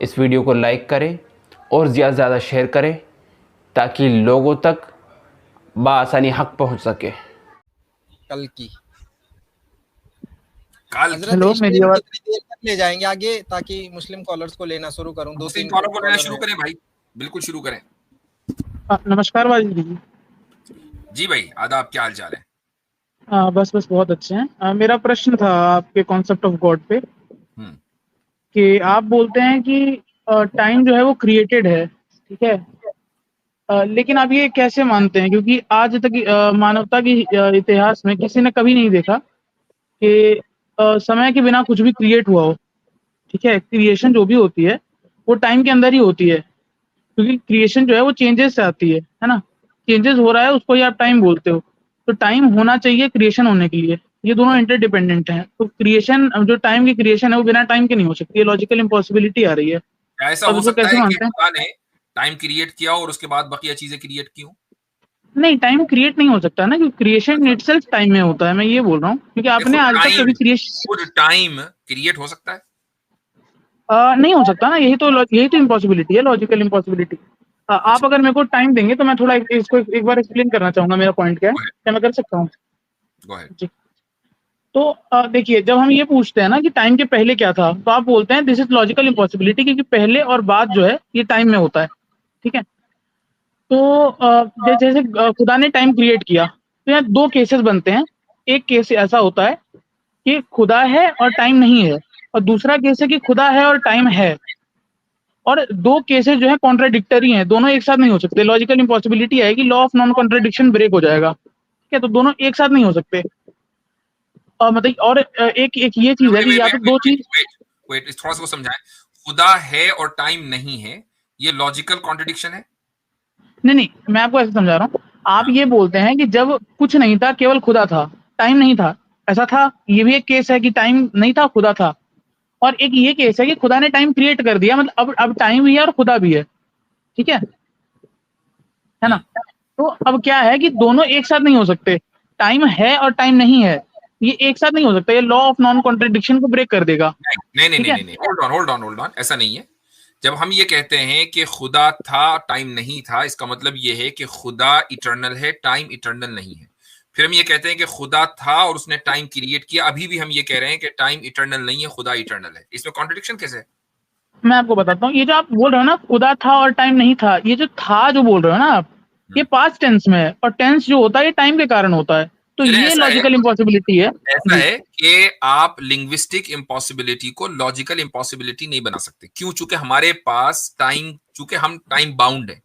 इस वीडियो को लाइक करें और ज़्यादा से ज़्यादा शेयर करें ताकि लोगों तक बआसानी हक पहुंच सके। कल की हजरत हेलो, मेरी आवाज कितनी देर तक ले जाएंगे आगे ताकि मुस्लिम कॉलर्स को लेना शुरू करूं? दो तीन कॉलर को लेना कॉलर शुरू हैं। करें भाई, बिल्कुल शुरू करें। नमस्कार वाजिद जी। जी भाई, आदाब, क्या हाल चाल है? बस बहुत अच्छे हैं। मेरा प्रश्न था आपके कॉन्सेप्ट ऑफ गॉड पे कि आप बोलते हैं कि टाइम जो है वो क्रिएटेड है, ठीक है। लेकिन आप ये कैसे मानते हैं? क्योंकि आज तक मानवता की इतिहास में किसी ने कभी नहीं देखा कि समय के बिना कुछ भी क्रिएट हुआ हो, ठीक है। क्रिएशन जो भी होती है वो टाइम के अंदर ही होती है, क्योंकि क्रिएशन जो है वो चेंजेस से आती है ना। चेंजेस हो रहा है, उसको ही आप टाइम बोलते हो। तो टाइम होना चाहिए क्रिएशन होने के लिए, ये दोनों इंटरडिपेंडेंट हैं। तो क्रिएशन, जो टाइम की क्रिएशन है वो बिना टाइम के नहीं हो सकती, ये लॉजिकल इम्पॉसिबिलिटी आ रही है। ऐसा अब हो इसको सकता कैसे है कि मानते हैं? खुदा ने टाइम क्रिएट किया और उसके बाद बकिया चीजें क्रिएट की हों? नहीं, टाइम क्रिएट नहीं हो सकता ना, क्योंकि क्रिएशन इटसेल्फ टाइम में होता है। मैं ये बोल रहा हूँ, क्योंकि आपने आज तक कभी क्रिएशन टाइम क्रिएट हो सकता है? नहीं हो सकता ना। यही तो इम्पॉसिबिलिटी है, लॉजिकल इम्पॉसिबिलिटी। आप अगर मेरे को टाइम देंगे तो मैं थोड़ा इसको एक बार एक्सप्लेन करना चाहूंगा। मेरा पॉइंट क्या है, क्या मैं कर सकता हूँ? जी। तो देखिए, जब हम ये पूछते हैं ना कि टाइम के पहले क्या था, तो आप बोलते हैं दिस इज लॉजिकल इम्पॉसिबिलिटी, क्योंकि पहले और बाद जो है ये टाइम में होता है, ठीक है। तो जैसे खुदा ने टाइम क्रिएट किया, तो यहाँ दो केसेस बनते हैं। एक केस ऐसा होता है कि खुदा है और टाइम नहीं है, और दूसरा केस है कि खुदा है और टाइम है। और दो केसेस जो है कॉन्ट्राडिक्टरी हैं, दोनों एक साथ नहीं हो सकते। लॉजिकल इम्पॉसिबिलिटी है कि law of non contradiction break हो जाएगा, ठीक है। तो दोनों एक साथ नहीं हो सकते। और मतलब, और एक ये चीज है कि या तो दो चीज थोड़ा सा समझाएं। खुदा है और टाइम नहीं है, ये लॉजिकल कॉन्ट्रडिक्शन है? नहीं, मैं आपको ऐसे समझा रहा हूँ। आप ये बोलते हैं कि जब कुछ नहीं था, केवल खुदा था, टाइम नहीं था, ऐसा था। ये भी एक केस है कि टाइम नहीं था, खुदा था। और एक ये केस है कि खुदा ने टाइम क्रिएट कर दिया, मतलब अब टाइम भी है और खुदा भी है, ठीक है ना। तो अब क्या है कि दोनों एक साथ नहीं हो सकते। टाइम है और टाइम नहीं है, ये एक साथ नहीं हो सकता। ये लॉ ऑफ नॉन कॉन्ट्रडिक्शन को ब्रेक कर देगा। नहीं, होल्ड ऑन, ऐसा नहीं है। जब हम ये कहते हैं कि खुदा था, टाइम नहीं था, इसका मतलब ये है कि खुदा इटर्नल है, टाइम इटर्नल नहीं है। फिर हम ये कहते हैं कि खुदा था और उसने टाइम क्रिएट किया, अभी भी हम ये कह रहे हैं कि टाइम इटर्नल नहीं है, खुदा इटर्नल है। इसमें कॉन्ट्रडिक्शन कैसे है? मैं आपको बताता हूँ। ये जो आप बोल रहे हो ना, खुदा था और टाइम नहीं था, ये जो था जो बोल रहे हो ना आप, ये पास्ट टेंस में है, और टेंस जो होता है ये टाइम के कारण होता है। तो ये लॉजिकल इम्पॉसिबिलिटी है। ऐसा है कि आप लिंग्विस्टिक इम्पॉसिबिलिटी को लॉजिकल इम्पॉसिबिलिटी नहीं बना सकते। क्यों? चूंकि हमारे पास टाइम, चूंकि हम टाइम बाउंड है,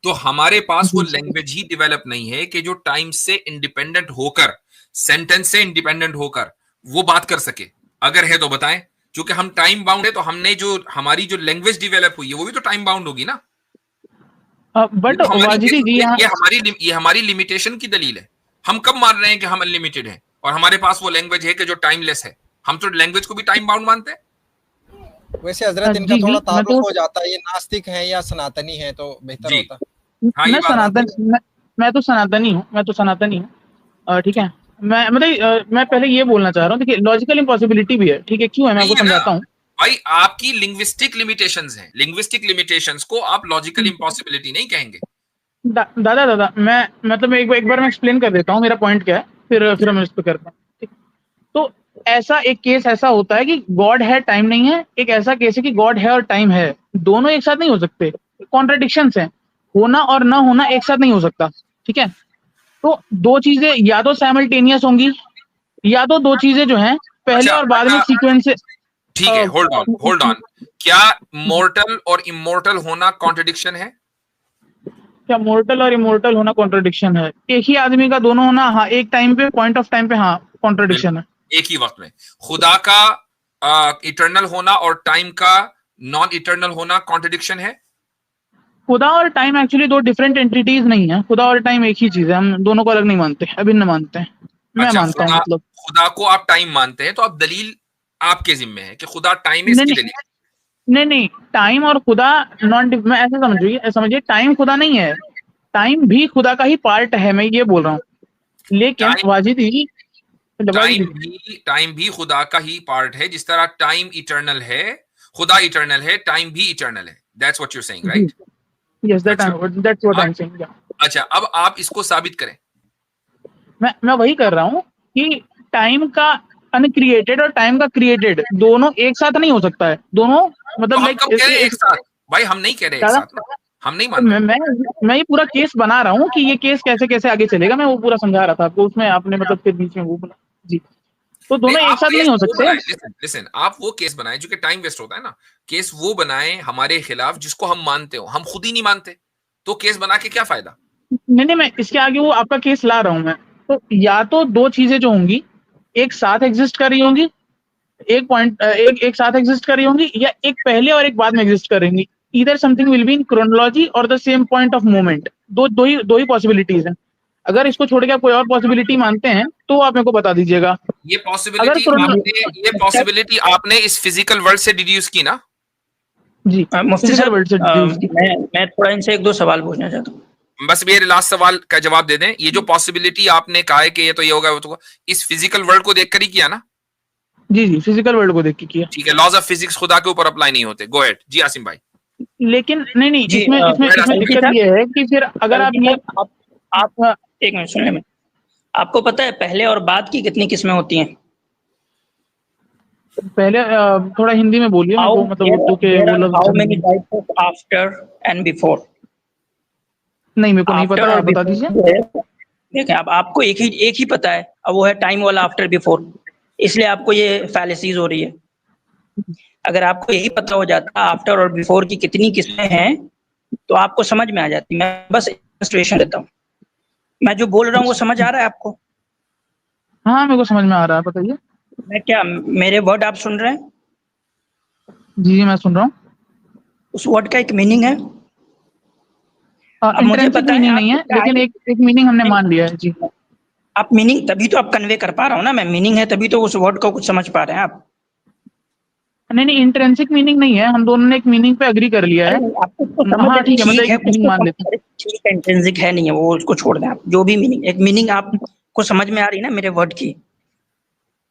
तो हमारे पास वो लैंग्वेज ही डेवलप नहीं है कि जो टाइम से इंडिपेंडेंट होकर, सेंटेंस से इंडिपेंडेंट होकर वो बात कर सके। अगर है तो बताएं। क्योंकि हम टाइम बाउंड है, तो हमने जो हमारी जो लैंग्वेज डेवलप हुई है वो भी तो टाइम बाउंड होगी ना। बट वाजिदी जी, ये हमारी लिमिटेशन की दलील है। हम कब मान रहे हैं कि हम अनलिमिटेड हैं और हमारे पास वो लैंग्वेज है कि जो टाइमलेस है? हम तो लैंग्वेज को भी टाइम बाउंड मानते हैं। वैसे हजरत इनका थोड़ा ताल्लुक हो जाता है, ये नास्तिक है या सनातनी है तो बेहतर होता। मैं तो सनातनी हूँ, ठीक है। मैं पहले ये बोलना चाह रहा हूँ, देखिए लॉजिकल इम्पॉसिबिलिटी भी है, ठीक है। क्यों है, मैं आपको समझाता हूँ। भाई, आपकी लिंग्विस्टिक लिमिटेशंस हैं, लिंग्विस्टिक लिमिटेशंस को आप लॉजिकल इम्पॉसिबिलिटी नहीं कहेंगे। दादा मैं मतलब एक बार मैं एक्सप्लेन कर देता हूँ मेरा पॉइंट क्या है, फिर हम इस पे करते हैं, ठीक। तो ऐसा एक केस ऐसा होता है कि गॉड है, टाइम नहीं है। एक ऐसा केस है कि गॉड है और टाइम है, दोनों एक साथ नहीं हो सकते। कॉन्ट्रडिक्शंस हैं, होना और ना होना एक साथ नहीं हो सकता, ठीक है। तो दो चीजें या तो साइमल्टेनियस होंगी, या तो दो चीजें जो हैं पहले और बाद में सीक्वेंस से। ठीक है, होल्ड ऑन। क्या मॉर्टल और इमॉर्टल होना कॉन्ट्रडिक्शन है? क्या मोर्टल और इमोर्टल होना कॉन्ट्रडिक्शन है? एक ही आदमी का दोनों होना, हाँ, एक टाइम पे, पॉइंट ऑफ टाइम पे, हाँ, कॉन्ट्रडिक्शन है। एक ही वक्त में खुदा का इटर्नल होना और टाइम का नॉन इटर्नल होना कॉन्ट्रडिक्शन है? खुदा और टाइम एक्चुअली दो डिफरेंट एंटिटीज नहीं है। खुदा और टाइम एक ही चीज है, हम दोनों को अलग नहीं मानते, अभिन्न मानते हैं। मैं मानता हूँ, मतलब खुदा को आप टाइम मानते हैं, तो आप दलील आपके जिम्मे है कि खुदा टाइम है, इसकी दलील। नहीं, टाइम और खुदा नॉन, मैं ऐसे समझिए, टाइम खुदा नहीं है, टाइम भी खुदा का ही पार्ट है, मैं ये बोल रहा हूँ। लेकिन वाजिद जी, टाइम भी खुदा का ही पार्ट है। जिस तरह टाइम इटर्नल है, खुदा इटर्नल है, टाइम भी इटर्नल है, that's what you are saying, right? Yes, that's what I am saying. अच्छा, अब आप इसको साबित करें। मैं वही कर रहा हूँ कि टाइम का अनक्रिएटेड और टाइम का क्रिएटेड दोनों एक साथ नहीं हो सकता है, दोनों तो मतलब हम लाइक कब कह रहे हैं एक साथ? भाई हम नहीं कह रहे एक दादा, साथ ना, हम नहीं मान रहे। मैं ये पूरा केस बना रहा हूँ कि ये केस कैसे कैसे आगे चलेगा, मैं वो पूरा समझा रहा था आपको, उसमें आपने मतलब फिर बीच में वो बोला जी, तो नहीं, दोनों एक आप साथ केस नहीं हो वो सकते। बनाएं, लिसन, आप वो केस बनाएं जो कि टाइम वेस्ट होता है ना, केस वो बनाएं हमारे खिलाफ जिसको हम मानते हो, हम खुद ही नहीं मानते, तो केस बना के क्या फायदा? नहीं, मैं इसके आगे वो आपका केस ला रहा हूँ मैं, तो या तो दो चीजें जो होंगी एक साथ एग्जिस्ट कर रही होंगी, एक साथ एग्जिस्ट कर रही होंगी, या एक पहले और एक बाद में एग्जिस्ट करेंगी। Either something will be in chronology और the same point of moment. दो ही पॉसिबिलिटीज हैं। अगर इसको छोड़ के आप कोई और पॉसिबिलिटी मानते हैं तो आप मेरे को बता दीजिएगा। ये अगर पॉसिबिलिटी आपने इस फिजिकल वर्ल्ड से डिड्यूस की ना? जी, मुफ्ती physical साहब, world से deduce की। मैं थोड़ा इनसे एक दो सवाल पूछना चाहता हूँ। बस मेरे लास्ट सवाल का जवाब दे दें। ये जो पॉसिबिलिटी आपने कहा है कि ये तो ये होगा वो तो होगा, इस फिजिकल वर्ल्ड को देखकर ही किया ना? जी, फिजिकल वर्ल्ड को देख के किया। ठीक है, लॉज ऑफ फिजिक्स खुदा के ऊपर अप्लाई नहीं होते। गो अहेड जी आसिम भाई। लेकिन नहीं, जी, इसमें दिक्कत ये है कि फिर अगर आप ये आप एक मिनट सुनिए, मैं आपको पता है पहले और बाद की कितनी किस्में होती हैं? पहले थोड़ा हिंदी में बोलिए मेरे को, मतलब उर्दू के वो लफ्ज़ how many types of after and before? नहीं, मेरे को नहीं पता, आप बता दीजिए। देखिए, अब आपको एक ही पता है, अब वो है टाइम वाला आफ्टर बिफोर, इसलिए आपको ये फैलेसीज हो रही है। अगर आपको यही पता हो जाता आफ्टर और बिफोर की कितनी किस्में हैं तो आपको समझ में आ जाती। मैं बस इलस्ट्रेशन देता हूँ। मैं जो बोल रहा हूँ वो समझ आ रहा है आपको? हाँ, मेरे को समझ में आ रहा है, बताइए। मैं क्या, मेरे वर्ड आप सुन रहे हैं? जी, मैं सुन रहा हूँ। उस वर्ड का एक मीनिंग है। इंट्रिंसिक मीनिंग नहीं है, लेकिन एक मीनिंग हमने मान लिया है। जी, आप मीनिंग तभी तो आप कन्वे कर पा रहा हूँ ना मैं, मीनिंग है तभी तो उस वर्ड को कुछ समझ पा रहे हैं आप। नहीं, इंट्रिंसिक मीनिंग नहीं है, हम दोनों ने एक मीनिंग पे एग्री कर लिया है। हाँ, ठीक है, मतलब एक मीनिंग मान लेते हैं। ठीक है, इंट्रिंसिक है नहीं है वो, उसको छोड़ दें आप। जो भी मीनिंग, एक मीनिंग आपको समझ में आ रही है ना मेरे वर्ड की?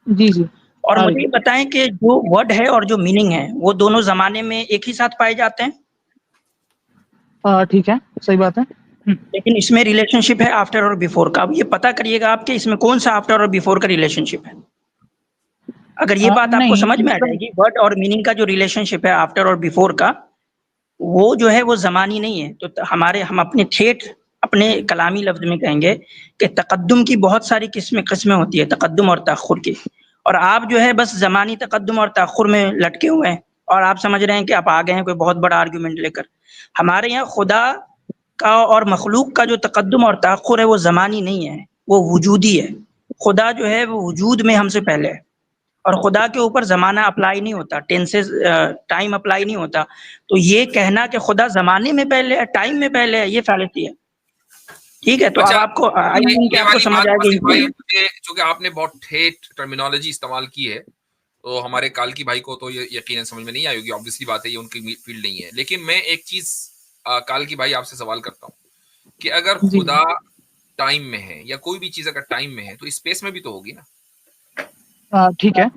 जी। और मुझे ये बताएं कि जो वर्ड है और जो मीनिंग है वो दोनों जमाने में एक ही साथ पाए जाते हैं? ठीक है, सही बात है। लेकिन इसमें रिलेशनशिप है आफ्टर और बिफोर का। अब ये पता करिएगा आपके इसमें कौन सा आफ्टर और बिफोर का रिलेशनशिप है। अगर ये बात आपको समझ में आ जाएगी, वर्ड और मीनिंग का जो रिलेशनशिप है आफ्टर और बिफोर का, वो जो है वो ज़मानी नहीं है, तो हम अपने ठेठ अपने कलामी लफ्ज में कहेंगे कि तकद्दुम की बहुत सारी किस्में होती है, तकद्दुम और तअख्खुर की। और आप जो है बस ज़मानी तकद्दुम और तअख्खुर में लटके हुए हैं और आप समझ रहे हैं कि आप आ गए हैं कोई बहुत बड़ा आर्ग्यूमेंट लेकर। हमारे यहाँ खुदा का और मखलूक का जो तकद्दुम और तअख्खुर है वो ज़मानी नहीं है, वो वजूदी है। खुदा जो है वो वजूद में हमसे पहले है और खुदा के ऊपर ज़माना अप्लाई नहीं होता, टेंसेस टाइम अप्लाई नहीं होता। तो ये कहना कि खुदा ज़माने में पहले है, टाइम में पहले है, ये फैलिटी है। ठीक है, तो अच्छा, अब आपको आपको समझ आ गई। चूंकि आपने बहुत ठेठ टर्मिनोलॉजी इस्तेमाल की है तो हमारे कालकी भाई को तो ये यकीनन समझ में नहीं आएगी, ऑब्वियसली बात है, ये उनकी फील्ड नहीं है। लेकिन मैं एक चीज कालकी भाई आपसे सवाल करता हूँ कि अगर खुदा टाइम में है या कोई भी चीज अगर टाइम में है तो स्पेस में भी तो होगी ना? ठीक है।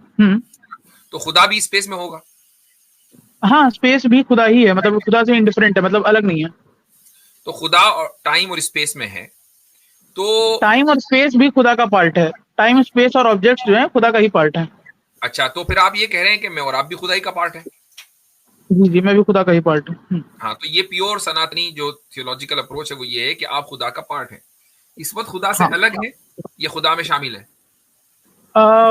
तो खुदा भी स्पेस में होगा? हाँ, स्पेस भी खुदा ही है, मतलब खुदा से इंडिफरेंट है, मतलब अलग नहीं है। तो खुदा और टाइम और स्पेस में है तो टाइम और स्पेस भी खुदा का पार्ट है। टाइम, स्पेस और ऑब्जेक्ट्स जो है खुदा का ही पार्ट है। अच्छा, तो फिर आप ये कह रहे हैं कि मैं और आप भी खुदा ही का पार्ट है? जी, मैं भी खुदा का ही पार्ट हूँ। हाँ, तो ये प्योर सनातनी जो थियोलॉजिकल अप्रोच है वो ये है कि आप खुदा का पार्ट है। इस वक्त खुदा से अलग है या खुदा में शामिल है?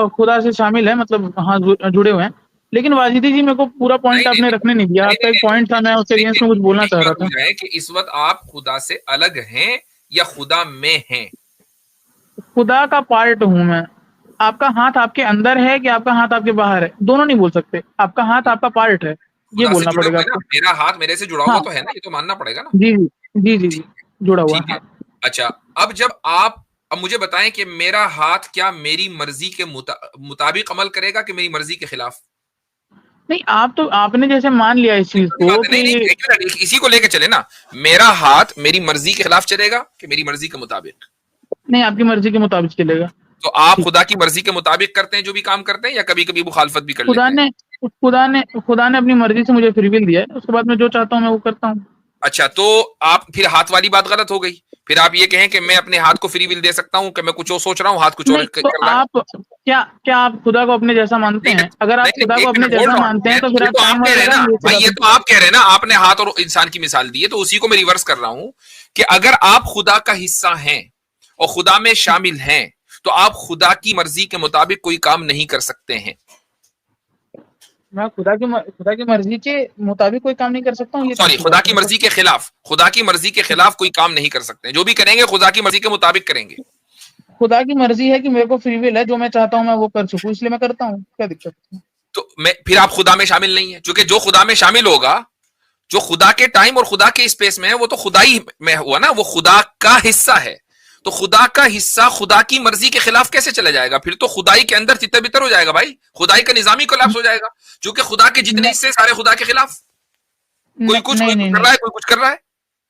खुदा से शामिल है, मतलब हाँ, जुड़े हुए हैं। लेकिन वाजिदी जी, मेरे को पूरा पॉइंट आपने रखने नहीं दिया। आपका एक पॉइंट था, मैं उसके अगेंस्ट में कुछ बोलना चाह रहा था कि इस वक्त आप खुदा से अलग हैं या खुदा में हैं? खुदा का पार्ट हूँ मैं। आपका हाथ आपके अंदर है कि आपका हाथ आपके बाहर है, दोनों नहीं बोल सकते। आपका हाथ आपका पार्ट है, ये बोलना पड़ेगा आपको। मेरा हाथ मेरे से जुड़ा हुआ तो है ना, ये तो मानना पड़ेगा ना। जी, जुड़ा हुआ है। अच्छा, अब जब आप अब मुझे बताएं कि मेरा हाथ क्या मेरी मर्जी के मुताबिक अमल करेगा कि मेरी मर्जी के खिलाफ? नहीं, आपने जैसे मान लिया इस चीज को कि इसी को लेके चले ना, मेरा हाथ मेरी मर्जी के खिलाफ चलेगा कि मेरी मर्जी के मुताबिक? नहीं, आपकी मर्जी के मुताबिक चलेगा। तो आप खुदा की मर्जी के मुताबिक करते हैं जो भी काम करते हैं, या कभी कभी मुखालफत भी कर लेते हैं? खुदा ने अपनी मर्जी से मुझे फ्री विल दिया है, उसके बाद मैं जो चाहता हूँ मैं वो करता हूँ। अच्छा, तो आप फिर हाथ वाली बात गलत हो गई। फिर आप ये कहें कि मैं अपने हाथ को फ्री विल दे सकता हूँ कि मैं कुछ और सोच रहा हूँ, हाथ कुछ और नहीं, कर तो रहा है। आप क्या आप खुदा को अपने जैसा मानते हैं? अगर आप खुदा को अपने जैसा मानते हैं तो फिर ये आप तो आप टाइम कह रहे हैं ना भाई, ये वगैरह तो आप कह रहे हैं ना, आपने हाथ और इंसान की मिसाल दी है, तो उसी को मैं रिवर्स कर रहा हूं कि अगर आप खुदा का हिस्सा हैं और खुदा में शामिल हैं, तो आप खुदा की मर्जी के मुताबिक कोई काम नहीं कर सकते हैं। मैं खुदा की मर्जी के मुताबिक कोई काम नहीं कर सकता हूँ, ये सॉरी, खुदा की मर्जी के खिलाफ, खुदा की मर्जी के खिलाफ कोई काम नहीं कर सकते। जो भी करेंगे खुदा की मर्जी के मुताबिक करेंगे। खुदा की मर्जी है कि मेरे को फ्री विल है, जो मैं चाहता हूँ मैं वो कर सकूं, इसलिए मैं करता हूँ, क्या दिक्कत है? तो मैं फिर आप खुदा में शामिल नहीं है, क्योंकि जो खुदा में शामिल होगा, जो खुदा के टाइम और खुदा के स्पेस में है, वो तो खुदा ही में हुआ ना, वो खुदा का हिस्सा है। तो खुदा का हिस्सा खुदा की मर्जी के खिलाफ कैसे चला जाएगा? फिर तो खुदाई के अंदर तितर बितर हो जाएगा भाई, खुदाई का निजामी कोलैप्स हो जाएगा, क्योंकि खुदा के जितने हिस्से सारे खुदा के खिलाफ। कोई कुछ कर रहा है, कोई कुछ कर रहा है।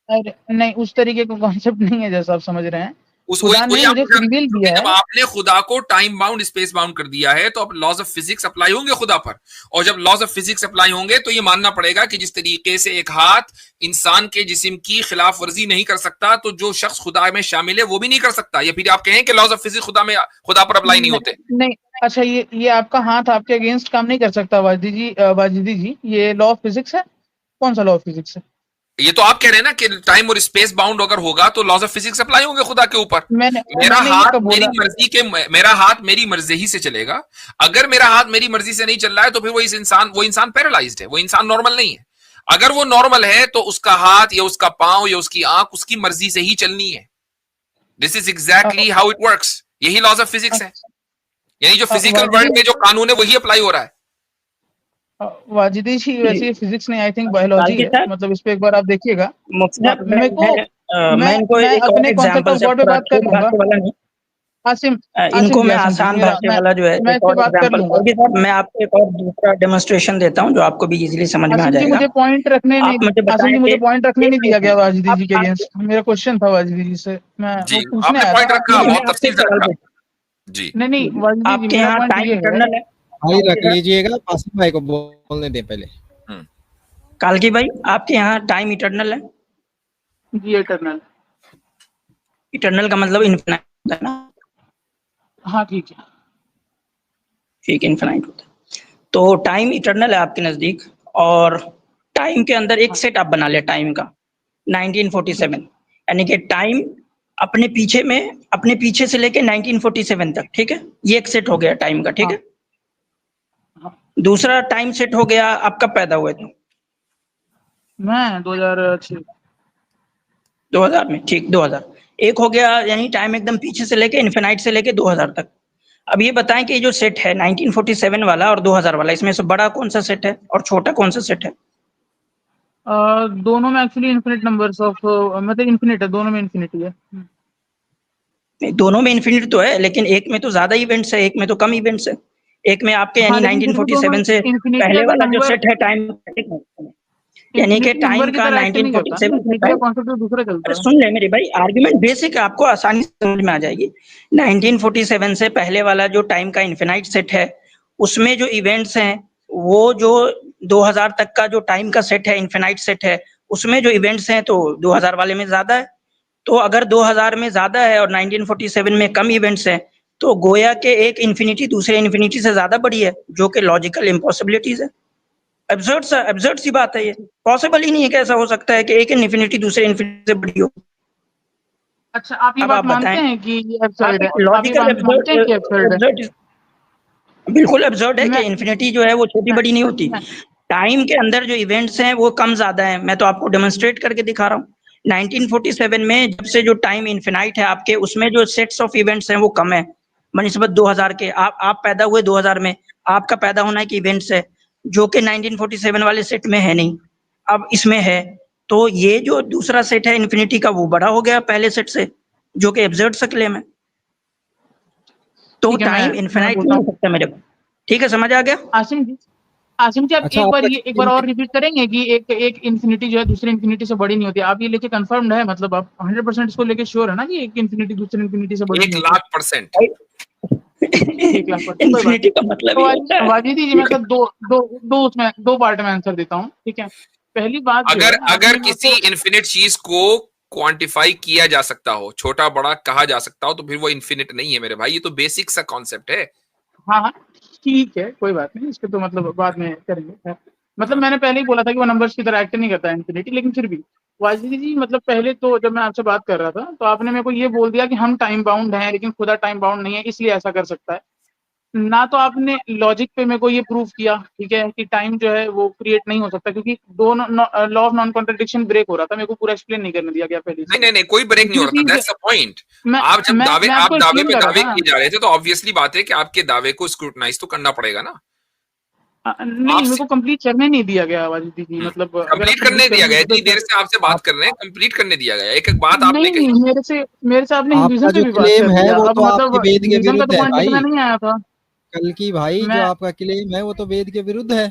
अरे नहीं, उस तरीके का कॉन्सेप्ट नहीं है जैसा आप समझ रहे हैं। खुदा ने वही मुझे फ्री विल दिया जब है। आपने खुदा को टाइम बाउंड स्पेस बाउंड कर दिया है, तो अब लॉज ऑफ फिजिक्स अप्लाई होंगे खुदा पर। और जब लॉज ऑफ फिजिक्स अप्लाई होंगे तो ये मानना पड़ेगा कि जिस तरीके से एक हाथ इंसान के जिस्म की खिलाफ वर्जी नहीं कर सकता, तो जो शख्स खुदा में शामिल है वो भी नहीं कर सकता। या फिर आप कहें कि लॉज ऑफ फिजिक्स खुदा पर अप्लाई नहीं होते? नहीं, अच्छा, ये आपका हाथ आपके अगेंस्ट काम नहीं कर सकता वाजिदी जी, ये लॉ ऑफ फिजिक्स है। कौन सा लॉ ऑफ फिजिक्स है? ये तो आप कह रहे हैं ना कि टाइम और स्पेस बाउंड अगर होगा तो लॉज ऑफ फिजिक्स अप्लाई होंगे खुदा के ऊपर। मेरा हाथ मेरी मर्जी ही से चलेगा। अगर मेरा हाथ मेरी मर्जी से नहीं चल रहा है तो फिर वो इंसान पैरालाइज्ड है, वो इंसान नॉर्मल नहीं है। अगर वो नॉर्मल है तो उसका हाथ या उसका पांव या उसकी आंख उसकी मर्जी से ही चलनी है। This is exactly how it works. यही लॉज ऑफ फिजिक्स है, यानी जो फिजिकल वर्ल्ड में जो कानून है वही अप्लाई हो रहा है। वाजिदी जी, वैसे फिजिक्स नहीं, आई थिंक बायोलॉजी है, मतलब इस पे एक बार आप देखिएगा। मैं इनको एक और अपने कॉन्सेप्ट एग्जांपल ऑफ से गॉड पे बात कर लूंगा। आसिम इनको मैं जी, आसान भाषा वाला जो है मैं एक इस पे और बात कर एग्जांपल लूंगा। मैं आपको एक और दूसरा डेमोन्स्ट्रेशन देता हूं जो आपको भी इजीली समझ में आ आसिम जी, जाएगा। मुझे पॉइंट रखने नहीं, आसिम जी मुझे पॉइंट रखने नहीं दिया गया वाजिदी जी के अगेंस्ट। मेरा क्वेश्चन था वाजिदी जी से, मैं वो पूछने आया पॉइंट था। रखा, बहुत तफसील से रखा जी। नहीं वाजिदी जी, आपके मेरा यहाँ पॉइंट टाइम ये है। इंटरनल है भाई रख लीजिएगा, आसिम भाई को बोलने दें पहले। कालकी भाई, आपके यहाँ टाइम इटर्नल है? जी, इटर्नल। इटर्नल का मतलब इनफिनाइट है ना? हाँ ठीक है, ठीक, इनफिनाइट होता है। तो टाइम इटर्नल है आपके नजदीक, और टाइम के अंदर एक सेट आप बना ले टाइम का 1947, यानी कि टाइम अपने पीछे से लेके 1947 तक, ठीक है? ये एक सेट हो गया टाइम का, ठीक है? दूसरा टाइम सेट हो गया, आप कब पैदा हुए थे? मैं 2000 में, ठीक, 2000 एक हो गया, यानी टाइम एकदम पीछे से लेके इनफिनाइट से लेके 2000 तक। अब ये बताएं कि ये जो सेट है 1947 वाला और 2000 वाला, इसमें से बड़ा कौन सा सेट है और छोटा कौन सा सेट है? दोनों में एक्चुअली इनफिनिट नंबर्स ऑफ, मतलब इनफिनिट है, दोनों में इनफिनिटी है। नहीं, दोनों में इनफिनिट तो है, लेकिन एक में तो ज्यादा इवेंट्स है, एक में तो कम इवेंट्स है। एक में आपके यानी 1947 से पहले वाला जो सेट है टाइम, यानी कि टाइम का 1947 से पहले, सुन ले मेरी भाई, आर्गुमेंट बेसिक है, आपको आसानी से समझ में आ जाएगी। 1947 से पहले वाला जो टाइम का इनफिनाइट सेट है, उसमें जो इवेंट्स हैं वो जो 2000 तक का जो टाइम का सेट है, इनफिनाइट सेट है, उसमें जो इवेंट्स हैं तो 2000 वाले में ज्यादा है। तो अगर 2000 में ज्यादा है और 1947 में कम इवेंट्स हैं, तो गोया के एक इन्फिनिटी दूसरे इन्फिनिटी से ज्यादा बड़ी है, जो कि लॉजिकल इम्पॉसिबिलिटीज है। एब्सर्ड सी बात है, ये पॉसिबल ही नहीं है। कैसा हो सकता है कि एक इन्फिनिटी दूसरे इन्फिनिटी से बड़ी हो? अच्छा, आप ये बात मानते हैं कि ये एब्सर्ड है? लॉजिकल एब्सर्ड, बिल्कुल एब्सर्ड है कि इन्फिनिटी जो है वो छोटी बड़ी नहीं होती। टाइम के अंदर जो इवेंट्स हैं वो कम ज्यादा है, मैं तो आपको डेमोन्स्ट्रेट करके दिखा रहा हूँ। 1947 में जब से जो टाइम इनफिनाइट है आपके, उसमें जो सेट्स ऑफ इवेंट्स हैं वो कम है बनिस्बत 2000 के। आप पैदा हुए 2000 में, आपका पैदा होना एक इवेंट्स है जो कि 1947 वाले सेट में है नहीं, अब इसमें है। तो ये जो दूसरा सेट है इन्फिनिटी का, वो बड़ा हो गया पहले सेट से, जो कि एब्सर्ड सा क्लेम है। तो टाइम इनफिनाइट नहीं हो सकता मेरे को, ठीक है? समझ आ गया आसिम जी? आप अच्छा, एक बार और रिपीट करेंगे कि एक इन्फिनिटी जो है दूसरी इन्फिनिटी से बड़ी नहीं होती। आप ये लेके कंफर्म्ड है, मतलब आप 100% इसको लेके श्योर है ना कि एक इन्फिनिटी दूसरी इन्फिनिटी से बड़ी नहीं होती? 1,00,000%। 1 लाख कोई बात इन्फिनिटी का मतलब तो ही होता है वाजिद जी मैं सब दो पार्ट में आंसर देता हूँ, ठीक है। पहली बात जो अगर है अगर आपने मेरे किसी को इन्फिनिट चीज को क्वांटिफाई किया जा सकता हो, छोटा बड़ा कहा जा सकता हो, तो फिर वो इन्फिनिट नहीं है मेरे भाई। ये तो बेसिक सा कॉन्सेप्ट है। हाँ हाँ ठीक है, कोई बात नहीं, इसके तो मतलब बाद में करेंगे। मतलब हाँ। मैंने पहले ही बोला था कि वो नंबर्स की तरह एक्ट नहीं करता है इन्फिनिटी, लेकिन फिर भी वाजिद जी मतलब पहले तो जब मैं आपसे बात कर रहा था तो आपने मेरे को ये बोल दिया कि हम टाइम बाउंड हैं, लेकिन खुदा टाइम बाउंड नहीं है, इसलिए ऐसा कर सकता है ना। तो आपने लॉजिक पे मेरे को ये प्रूव किया, ठीक है, कि टाइम जो है वो क्रिएट नहीं हो सकता, क्योंकि दो law of non contradiction break हो रहा था। मेरे को पूरा एक्सप्लेन नहीं करने दिया गया पहले नहीं से। नहीं नहीं, कोई ब्रेक नहीं हो दूसरी रहा था, चीज दैट्स द पॉइंट। मैं आप जब मैं दावे मैं आप आपको दावे एक्सप्लेन पे कर रहा दावे था ना। किए जा रहे थे, तो ऑब्वियसली बात है कि आपके दावे को स्क्रूटनाइज तो करना पड़ेगा ना। नहीं, मेरे आपसे को कंप्लीट करने नहीं दिया गया आवाज़ जी, मतलब अगर आप कंप्लीट करने कंप्लीट दिया करेंगे गया, तो इतनी देर से आपसे बात कर रहे हैं, कंप्लीट करने दिया गया। एक एक बात आपने नहीं, कही। मेरे से आपने आपका हिंदुइज्म पे जो भी बात क्लेम कर है लिया। वो अब तो आपके मतलब वेद के हिंदुइज्म का विरुद्ध तो है पॉइंट लेके भाई। मैं नहीं आया था। कल की भाई जो मैं आपका क्लेम है वो तो वेद के विरुद्ध है।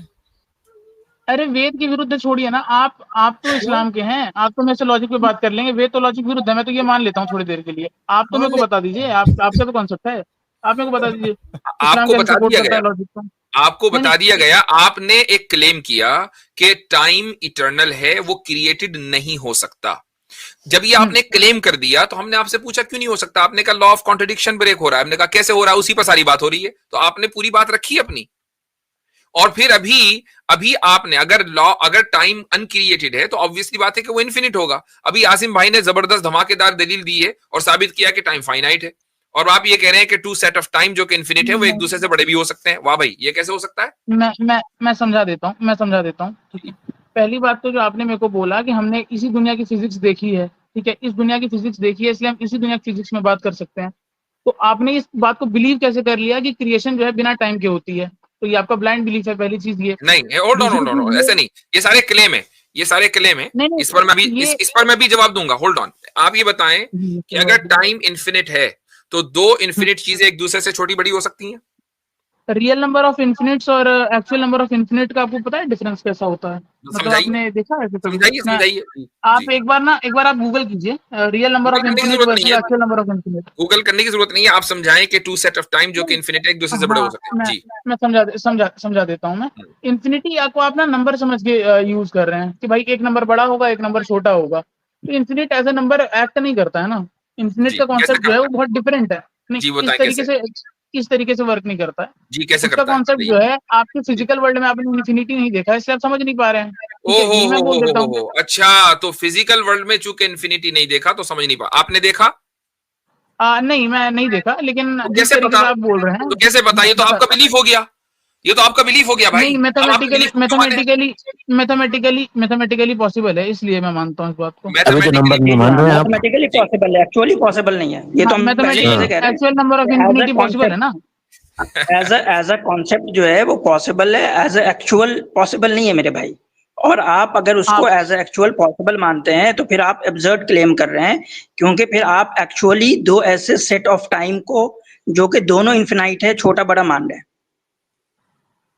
अरे वेद के विरुद्ध छोड़िए ना, आप तो क्यों? इस्लाम के हैं, आप तो मेरे से लॉजिक पे बात कर लेंगे। वेद तो लॉजिक विरुद्ध है, मैं तो ये मान लेता हूँ थोड़ी देर के लिए। आप तो मेरे मान को ले। बता दीजिए, आप आपका तो कॉन्सेप्ट है, आप मेरे को बता दीजिए इस्लाम आपको कैसे बता सपोर्ट दिया करता गया, है लॉजिक को। आपको नहीं बता दिया नहीं गया। आपने एक क्लेम किया कि टाइम इटर्नल है, वो क्रिएटेड नहीं हो सकता। जब ये हम्म, आपने क्लेम कर दिया तो हमने आपसे पूछा क्यों नहीं हो सकता। आपने कहा लॉ ऑफ कॉन्ट्रडिक्शन ब्रेक हो रहा है। हमने कहा कैसे हो रहा है, उसी पर सारी बात हो रही है। तो आपने पूरी बात रखी अपनी। और फिर अभी अभी आपने अगर टाइम अनक्रिएटेड है तो ऑब्वियसली बात है कि वो इन्फिनिट होगा। अभी आसिम भाई ने जबरदस्त धमाकेदार दलील दी है और साबित किया कि टाइम फाइनाइट है। और आप ये कह रहे हैं कि टू सेट ऑफ टाइम जो कि इन्फिनिट है वो एक दूसरे से बड़े भी हो सकते हैं। वाह भाई, ये कैसे हो सकता है? मैं समझा देता हूँ, ठीक है। पहली बात तो जो आपने मेरे को बोला कि हमने इसी दुनिया की फिजिक्स देखी है, ठीक है, इस दुनिया की फिजिक्स देखी है, इसलिए हम इसी दुनिया की फिजिक्स में बात कर सकते हैं। तो आपने इस बात को बिलीव कैसे कर लिया कि क्रिएशन जो है बिना टाइम के होती है? तो ये आपका ब्लाइंड बिलीफ है, पहली चीज ये। नहीं, होल्ड ऑन दूसरी होल्ड ऑन, चीज ये ऐसे नहीं। ये सारे क्लेम है, ये सारे क्लेम है। नहीं इस पर मैं भी नहीं ये इस पर मैं भी जवाब दूंगा। Hold on. आप ये बताएं कि कोई अगर बात नहीं। टाइम इन्फिनिट है तो दो इन्फिनिट चीजें एक दूसरे से छोटी बड़ी हो सकती हैं? रियल नंबर ऑफ इन्फिनिट्स और एक्चुअल नंबर ऑफ इन्फिनिट का आपको पता है डिफरेंस कैसा होता है? मतलब समझाइए, आपने देखा है कभी? समझाइए, मैं समझाइए जी। आप जी, एक बार आप गूगल कीजिए रियल नंबर गूगल ऑफ करने की इन्फिनिट जरूरत नहीं वर्सेस है। Actual number of infinite. Google करने की जरूरत नहीं है। आप समझाएं कि टू सेट ऑफ टाइम जो कि इन्फिनिट है एक दूसरे से बड़े हो हाँ, सकते हैं जी। मैं समझा देता हूँ मैं। हम्म, इन्फिनिटी आपको आप ना नंबर समझ के यूज कर रहे हैं कि भाई एक नंबर बड़ा होगा, एक नंबर छोटा होगा। तो infinite as a number act नहीं करता है ना। इन्फिनिट जी का कैसे कॉन्सेप्ट जो है करता वो बहुत डिफरेंट है। नहीं, है? जी बताएं कैसे। इस तरीके से वर्क नहीं करता है। जी कैसे उसका करता है, कॉन्सेप्ट बताइए। जो है आपके जी। फिजिकल वर्ल्ड में आपने इन्फिनिटी नहीं देखा है, इसलिए आप समझ नहीं पा रहे हैं, ओ ठीक है, यही मैं बोल देता हूँ। हो। अच्छा, तो फिजिकल वर्ल्ड में चूंकि इन्फिनिटी नहीं देखा तो समझ नहीं पा। आपने देखा? नहीं, मैं नहीं देखा, लेकिन तो जिस कैसे तरीके पता? से आप बोल रहे हैं तो कैसे पता? ये तो बता आपका बिलीफ हो गया। ये तो आपका बिलीफ हो गया भाई। नहीं, अब आपके मैथमेटिकली बिलीफ को क्यों माने? मैथमेटिकली पॉसिबल है, इसलिए मैं मानता हूँ इस बात को। अभी तो नंबर मैथमेटिकली नहीं भी। मान रहे हैं आप। मैथमेटिकली जी पॉसिबल है, एक्चुअली पॉसिबल नहीं है। ये तो हाँ, हम पहले ही जी से हाँ कह रहे एक्चुअल नंबर ऑफ हैं। एज अ इन्फिनिटी पॉसिबल है कॉन्सेप्ट, ना। एज अ कॉन्सेप्ट जो है वो पॉसिबल है, एज अ एक्चुअल पॉसिबल नहीं है मेरे भाई। और आप अगर उसको आप एज अ एक्चुअल पॉसिबल मानते हैं तो फिर आप एब्सर्ड क्लेम कर रहे हैं, क्योंकि फिर आप एक्चुअली दो ऐसे सेट ऑफ टाइम को जो कि दोनों इन्फिनाइट है छोटा बड़ा मान रहे हैं।